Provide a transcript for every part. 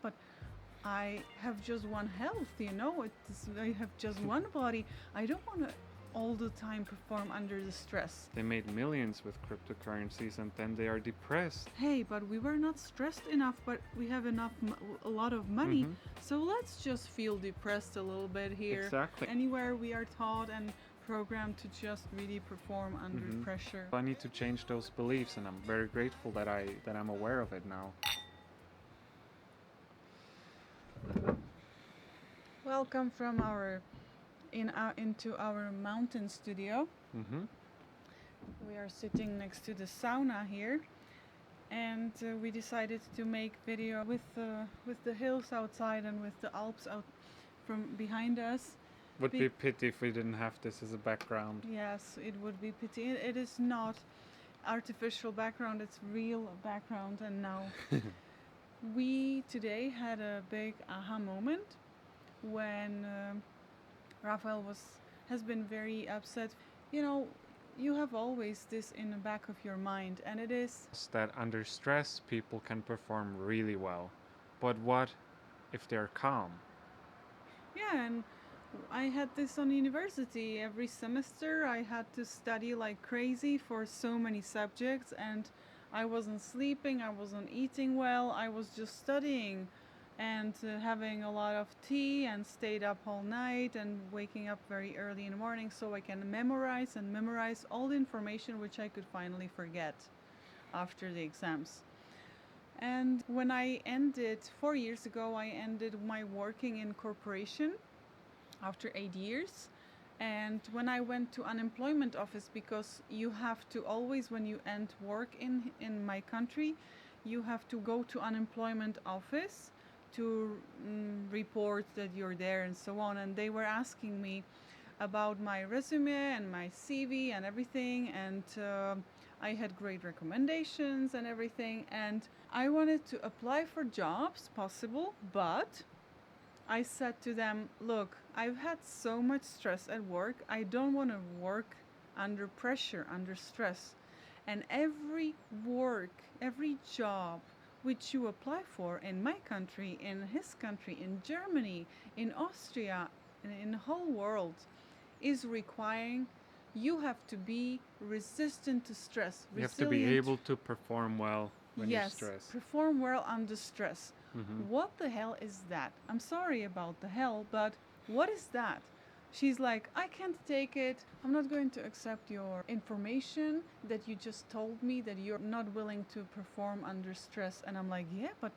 but I have just one health, I have just one body. I don't want to all the time perform under the stress. They made millions with cryptocurrencies and then they are depressed. Hey, but we were not stressed enough, but we have a lot of money. So let's just feel depressed a little bit here. Exactly. Anywhere we are taught and programmed to just really perform under pressure. I need to change those beliefs, and I'm very grateful that I'm aware of it now. Welcome from into our mountain studio. We are sitting next to the sauna here, and we decided to make video with the hills outside and with the Alps out from behind us. Would be pity if we didn't have this as a background. Yes, it would be pity. It is not artificial background, it's real background. And now we today had a big aha moment when Raphael has been very upset. You have always this in the back of your mind, and it is that under stress people can perform really well. But what if they're calm? Yeah, and I had this on university. Every semester I had to study like crazy for so many subjects, and I wasn't sleeping, I wasn't eating well, I was just studying and having a lot of tea and stayed up all night and waking up very early in the morning so I can memorize all the information which I could finally forget after the exams. And when I ended 4 years ago, I ended my working in corporation after 8 years. And when I went to unemployment office, because you have to always, when you end work in my country, you have to go to unemployment office to report that you're there and so on. And they were asking me about my resume and my CV and everything, and I had great recommendations and everything, and I wanted to apply for jobs possible, but I said to them, look, I've had so much stress at work, I don't want to work under pressure, under stress. And every job which you apply for in my country, in his country, in Germany, in Austria, in the whole world, is requiring you have to be resistant to stress. You have to be able to perform well when you're stressed. Yes, perform well under stress. What the hell is that? I'm sorry about the hell, but what is that? She's like, I can't take it. I'm not going to accept your information that you just told me that you're not willing to perform under stress. And I'm like, yeah, but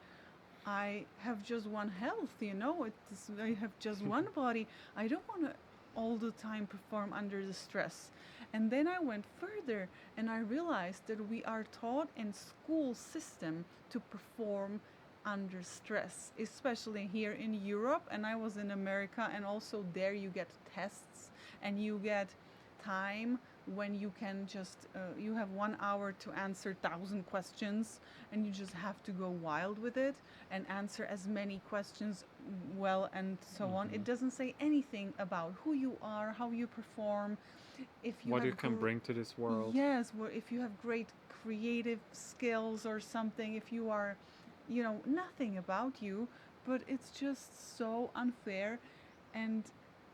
I have just one health, I have just one body. I don't want to all the time perform under the stress. And then I went further and I realized that we are taught in school system to perform under stress, especially here in Europe, and I was in America, and also there you get tests and you get time when you can just you have 1 hour to answer 1,000 questions, and you just have to go wild with it and answer as many questions well and so on. It doesn't say anything about who you are, how you perform, if you what you can bring to this world. Yes, well, if you have great creative skills or something, if you are nothing about you, but it's just so unfair. And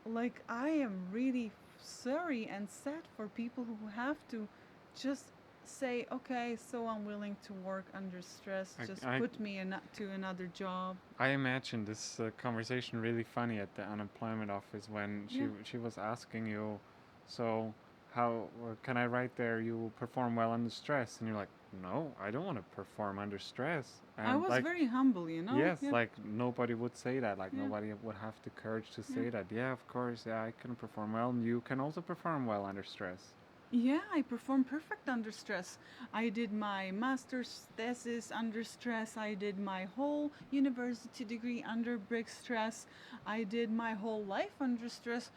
like, I am really sorry and sad for people who have to just say, okay, so I'm willing to work under stress, put me to another job. I imagine this conversation really funny at the unemployment office when she was asking you, so how can I write there you perform well under stress? And you're like, no, I don't want to perform under stress. And I was very humble, Yes, like nobody would say that. Like nobody would have the courage to say that. Yeah, of course, I can perform well. And you can also perform well under stress. Yeah, I perform perfect under stress. I did my master's thesis under stress. I did my whole university degree under big stress. I did my whole life under stress.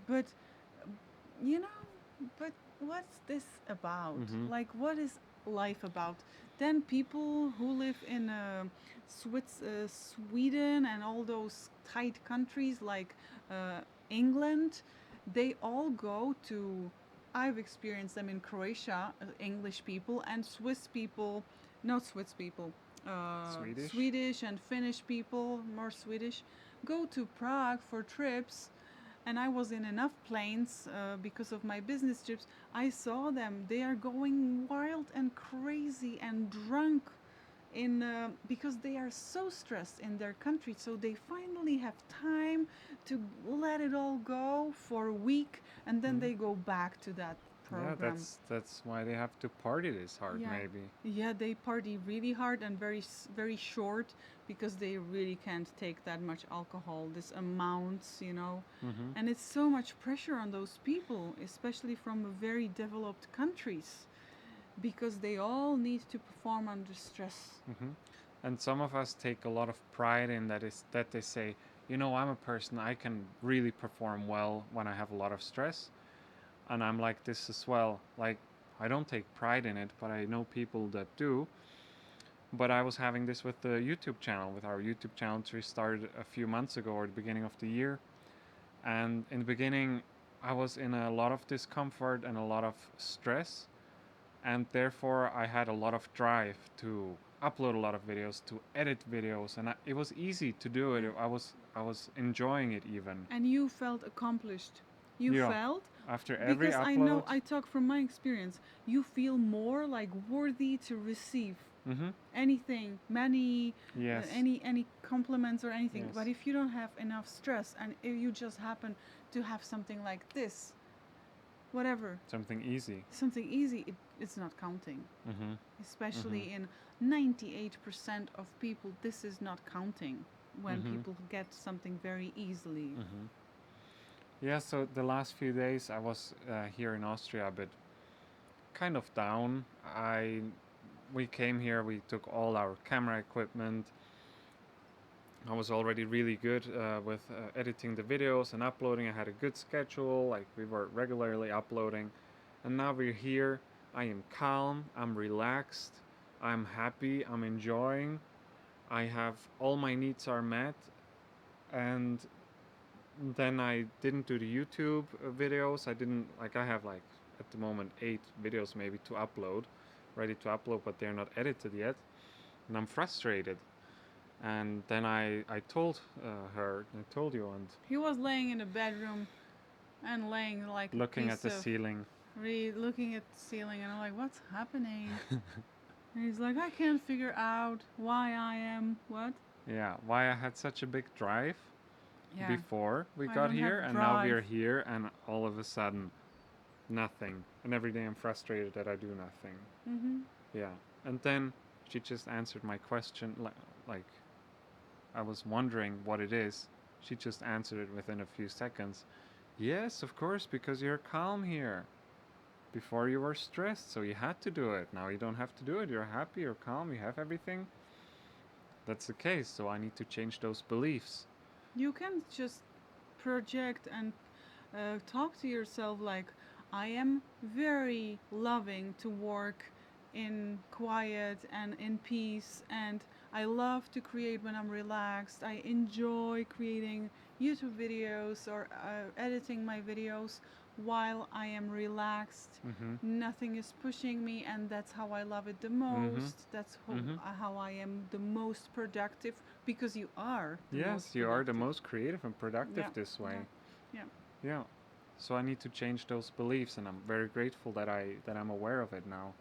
But what's this about? Like, what is life about? Then people who live in Sweden and all those tight countries like England, they all go to, I've experienced them in Croatia, English people, and Swiss people, not Swiss people, Swedish. Swedish and Finnish people, more Swedish, go to Prague for trips. And I was in enough planes because of my business trips. I saw them. They are going wild and crazy and drunk because they are so stressed in their country. So they finally have time to let it all go for a week, and then they go back to that program. Yeah, that's why they have to party this hard, Yeah. maybe. Yeah, they party really hard and very short because they really can't take that much alcohol, this amounts, And it's so much pressure on those people, especially from very developed countries, because they all need to perform under stress. And some of us take a lot of pride in that they say, I'm a person, I can really perform well when I have a lot of stress. And I'm like this as well. Like, I don't take pride in it, but I know people that do. But I was having this with the YouTube channel, with our YouTube channel, which we started a few months ago or the beginning of the year. And in the beginning, I was in a lot of discomfort and a lot of stress. And therefore, I had a lot of drive to upload a lot of videos, to edit videos. And it was easy to do it. I was enjoying it even. And you felt accomplished. You felt after every because upload. I know, I talk from my experience, you feel more like worthy to receive anything, money, any compliments or anything. Yes. But if you don't have enough stress, and if you just happen to have something like this, whatever, something easy, it's not counting. Especially in 98% of people, this is not counting when people get something very easily. Yeah, so the last few days I was here in Austria, but kind of down. We came here, we took all our camera equipment. I was already really good with editing the videos and uploading. I had a good schedule, like we were regularly uploading. And now we're here. I am calm, I'm relaxed, I'm happy, I'm enjoying. I have all my needs are met. And then I didn't do the YouTube videos. I have like at the moment 8 videos maybe to upload, ready to upload, but they're not edited yet. And I'm frustrated. And then I told her, I told you, and he was laying in a bedroom and laying like looking at the ceiling. Looking at the ceiling, and I'm like, what's happening? And he's like, I can't figure out why I am what? Yeah, why I had such a big drive before we got here, and drive. Now we're here, and all of a sudden, nothing. And every day I'm frustrated that I do nothing. Yeah, and then she just answered my question, like I was wondering what it is. She just answered it within a few seconds. Yes, of course, because you're calm here. Before you were stressed, so you had to do it. Now you don't have to do it. You're happy, you're calm, you have everything. That's the case, so I need to change those beliefs. You can just project and talk to yourself like, I am very loving to work in quiet and in peace, and I love to create when I'm relaxed. I enjoy creating YouTube videos or editing my videos while I am relaxed. Nothing is pushing me, and that's how I love it the most. That's how I am the most productive, because you are you are the most creative and productive this way. Yeah. So I need to change those beliefs, and I'm very grateful that I'm aware of it now.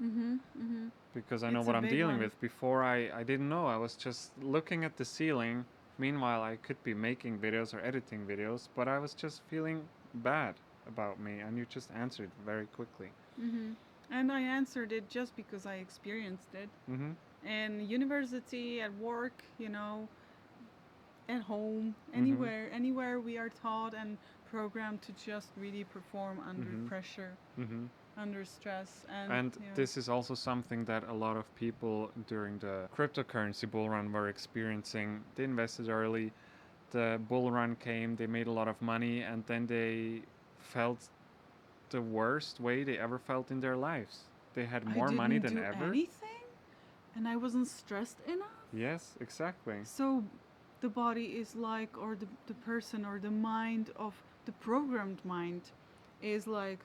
Because I know what I'm dealing with. Before I didn't know. I was just looking at the ceiling. Meanwhile, I could be making videos or editing videos, but I was just feeling bad about me, and you just answered very quickly. And I answered it just because I experienced it. In university, at work, at home, anywhere we are taught and programmed to just really perform under pressure, under stress. And this is also something that a lot of people during the cryptocurrency bull run were experiencing. They invested early, the bull run came, they made a lot of money, and then they felt the worst way they ever felt in their lives. They had more money than ever. Anything, and I wasn't stressed enough. Yes, exactly. So the body is like, or the person or the mind of the programmed mind is like,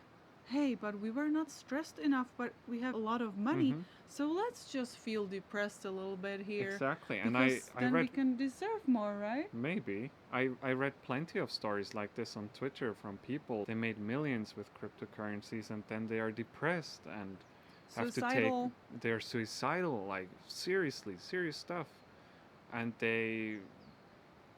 hey, but we were not stressed enough, but we have a lot of money, Mm-hmm. so let's just feel depressed a little bit here Exactly. And because I then we read can deserve more, right? maybe I read plenty of stories like this on Twitter from people. They made millions with cryptocurrencies and then they are depressed and have to take Suicidal. they're suicidal, like seriously, serious stuff. And they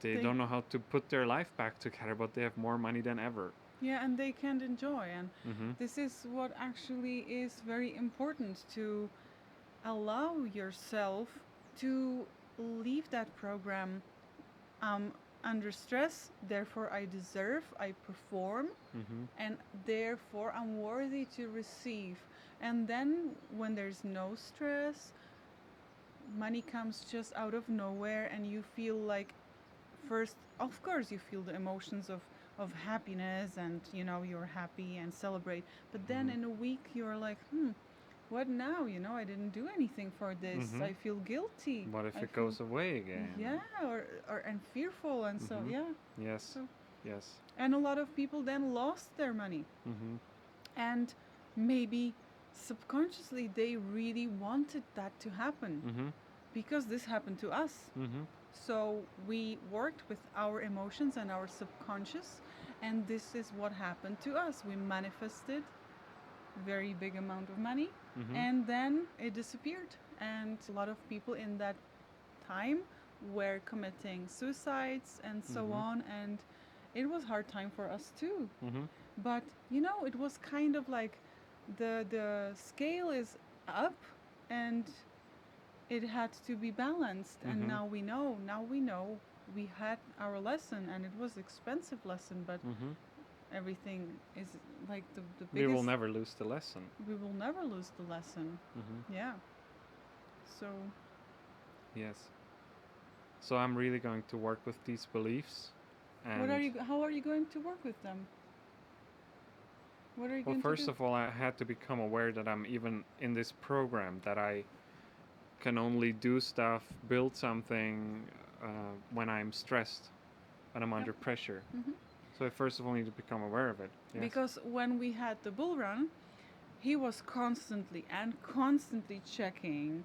They don't know how to put their life back together, but they have more money than ever. Yeah, and they can't enjoy. And Mm-hmm. this is what actually is very important, to allow yourself to leave that program. I'm under stress, therefore I deserve, I perform, Mm-hmm. and therefore I'm worthy to receive. And then when there's no stress, money comes just out of nowhere, and you feel like, first, of course, you feel the emotions of happiness, and you're happy and celebrate, but then Mm-hmm. in a week you're like, what now? I didn't do anything for this. Mm-hmm. I feel guilty. What if I it feel, goes away again? yeah, or and fearful, and so Mm-hmm. yeah. Yes. So, Yes. and a lot of people then lost their money, Mm-hmm. and maybe subconsciously they really wanted that to happen, Mm-hmm. because this happened to us. Mm-hmm. So we worked with our emotions and our subconscious, and this is what happened to us. We manifested very big amount of money, Mm-hmm. and then it disappeared. And a lot of people in that time were committing suicides and so Mm-hmm. on, and it was hard time for us too. Mm-hmm. But it was kind of like the scale is up, and it had to be balanced, and Mm-hmm. now we know we had our lesson, and it was expensive lesson, but Mm-hmm. everything is like the We will biggest. never lose the lesson. We will never lose the lesson. Mm-hmm. Yeah. So Yes. So I'm really going to work with these beliefs, what and are you how are you going to work with them? What are you well, going to first do? of all, I had to become aware that I'm even in this program, that I can only do stuff, build something when I'm stressed, when I'm Yep. under pressure. Hmm. So I first of all need to become aware of it. Yes. Because when we had the bull run, he was constantly checking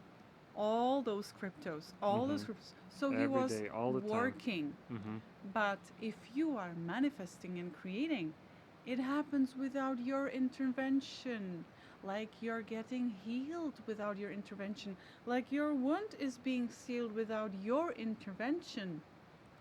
all those cryptos, all Mm-hmm. those cryptos. So he Every was day, all the time. working. Mm-hmm. But if you are manifesting and creating, it happens without your intervention. Like you're getting healed without your intervention. Like your wound is being sealed without your intervention.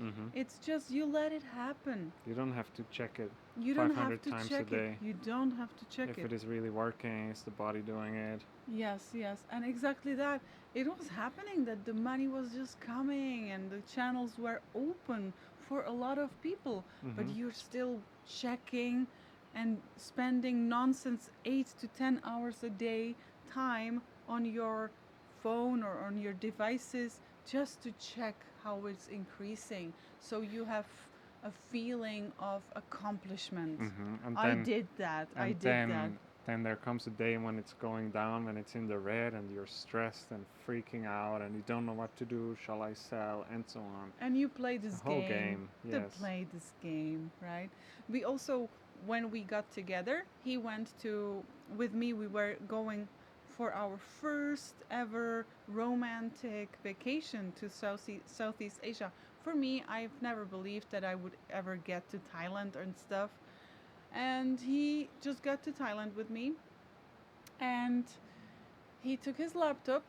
Mm-hmm. It's just you let it happen. You don't have to check it You don't have 500 to times a check it. day. You don't have to check If it. it is really working, is the body doing it? Yes, yes. And exactly that. It was happening, that the money was just coming and the channels were open for a lot of people. But Mm-hmm. you're still checking and spending nonsense 8 to 10 hours a day time on your phone or on your devices just to check how it's increasing. So you have a feeling of accomplishment. Mm-hmm. I did that. I And did that. then there comes a day when it's going down, when it's in the red, and you're stressed and freaking out, and you don't know what to do. Shall I sell, and so on. And you play this The whole game. game, To yes. play this game, right? We also, when we got together, he went to, with me, we were going for our first ever romantic vacation to Southeast Asia. For me, I've never believed that I would ever get to Thailand and stuff. And he just got to Thailand with me, and he took his laptop.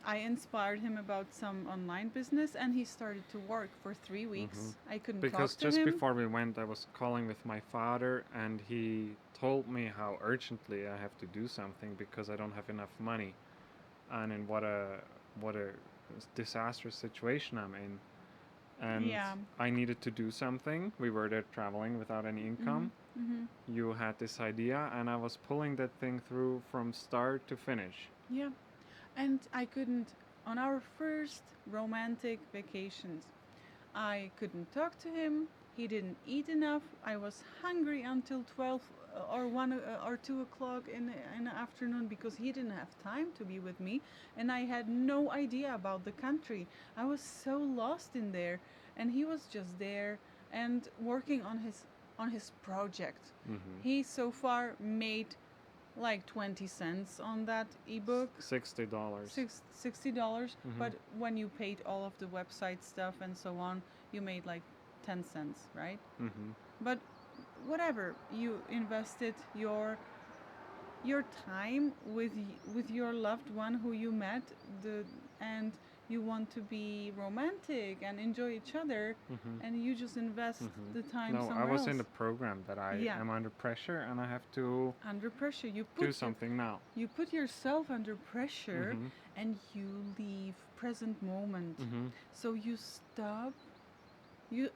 I inspired him about some online business, and he started to work for 3 weeks. Mm-hmm. I couldn't Because talk to just him. before we went, I was calling with my father, and he told me how urgently I have to do something because I don't have enough money, and in what a disastrous situation I'm in. And Yeah. I needed to do something. We were there traveling without any income. Mm-hmm. You had this idea, and I was pulling that thing through from start to finish. Yeah. And I couldn't, on our first romantic vacations, I couldn't talk to him. He didn't eat enough. I was hungry until 12 or 1 or 2 o'clock in the afternoon, because he didn't have time to be with me. And I had no idea about the country. I was so lost in there. And he was just there and working on his on his project. Mm-hmm. He so far made like 20 cents on that ebook. $60. $60. Mm-hmm. But when you paid all of the website stuff and so on, you made like 10 cents, right? Mm-hmm. But whatever, you invested your time with your loved one who you met, and you want to be romantic and enjoy each other, Mm-hmm. and you just invest Mm-hmm. the time No, I somewhere was else. in the program that I Yeah. am under pressure and I have to Under pressure, do something now. you put yourself under pressure, Mm-hmm. and you leave present moment. Mm-hmm. So you stop. You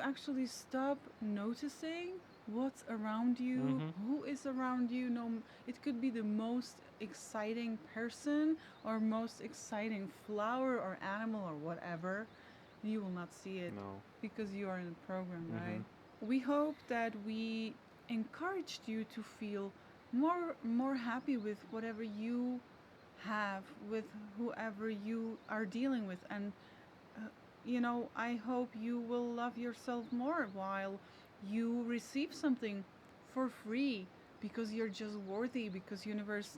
actually stop noticing what's around you, Mm-hmm. who is around you. No, it could be the most exciting person or most exciting flower or animal or whatever. You will not see it No. because you are in a program, Mm-hmm. right? We hope that we encouraged you to feel more happy with whatever you have, with whoever you are dealing with, and I hope you will love yourself more while you receive something for free, because you're just worthy, because universe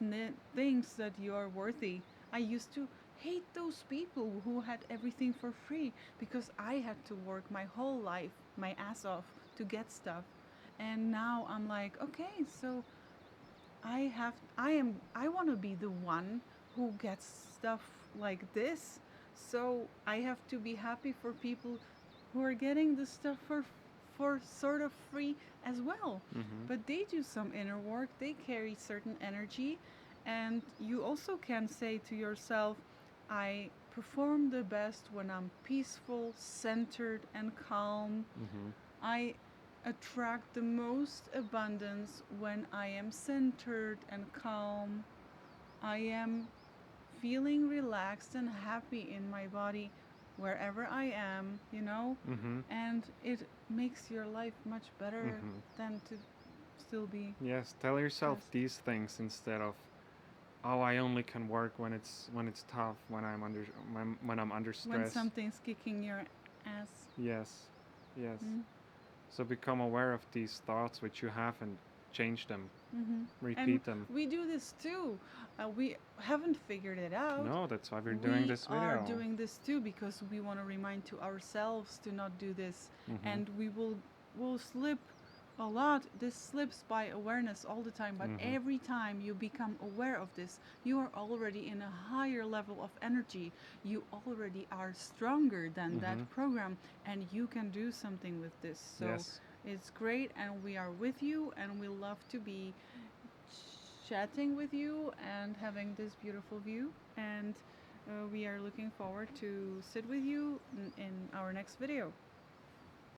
thinks that you are worthy. I used to hate those people who had everything for free, because I had to work my whole life, my ass off, to get stuff. And now I'm like, okay, so I want to be the one who gets stuff like this. So I have to be happy for people who are getting the stuff for sort of free as well. Mm-hmm. But they do some inner work, they carry certain energy, and you also can say to yourself, I perform the best when I'm peaceful, centered, and calm. Mm-hmm. I attract the most abundance when I am centered and calm. I am feeling relaxed and happy in my body wherever I am. Mm-hmm. And it makes your life much better Mm-hmm. than to still be Yes, tell yourself stressed. these things instead of, oh, I only can work when it's tough, when I'm under When stress. something's kicking your ass. Yes. Yes. Mm. So become aware of these thoughts which you have and change them. Mm-hmm. And Repeat them. we do this too. We haven't figured it out. No, that's why we're doing We this are video. doing this too because we want to remind to ourselves to not do this, Mm-hmm. and will slip a lot. This slips by awareness all the time, but Mhm. every time you become aware of this, you are already in a higher level of energy. You already are stronger than that Mhm. program, and you can do something with this. So Yes. it's great, and we are with you, and we love to be chatting with you and having this beautiful view. And we are looking forward to sit with you in our next video.